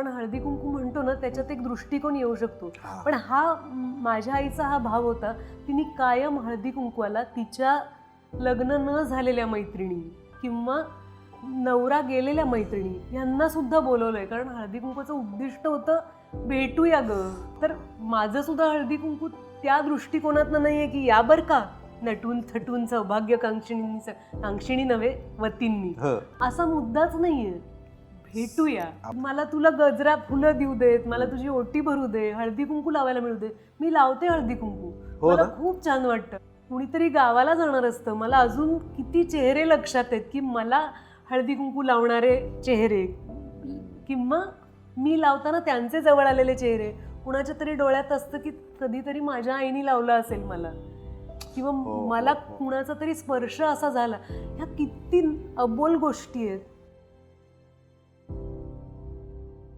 आपण हळदी कुंकू म्हणतो ना त्याच्यात एक दृष्टिकोन येऊ शकतो. हा. पण माझ्या आईचा हा भाव होता, तिने कायम हळदी कुंकवाला तिच्या लग्न न झालेल्या मैत्रिणी किंवा नवरा गेलेल्या मैत्रिणी यांना सुद्धा बोलवलंय. कारण हळदी कुंकूचं उद्दिष्ट होतं भेटूया ग. तर माझं सुद्धा हळदी कुंकू त्या दृष्टिकोनातनं नाहीये की या बर का नटून थटून कांक्षिणी नव्हे वतींनी, असा मुद्दाच नाहीये. भेटूया, मला तुला गजरा फुलं देऊ देत, मला तुझी ओटी भरू दे, हळदी कुंकू लावायला मिळू दे, मी लावते हळदी कुंकू. मला खूप छान वाटतं. कुणीतरी गावाला जाणार असतं, मला अजून किती चेहरे लक्षात आहेत की मला हळदी कुंकू लावणारे चेहरे किंवा मी लावताना त्यांचे जवळ आलेले चेहरे. कुणाच्या तरी डोळ्यात असतं की कधीतरी माझ्या आईने लावलं असेल मला, किंवा मला कुणाचा तरी स्पर्श असा झाला. ह्या किती अबोल गोष्टी आहेत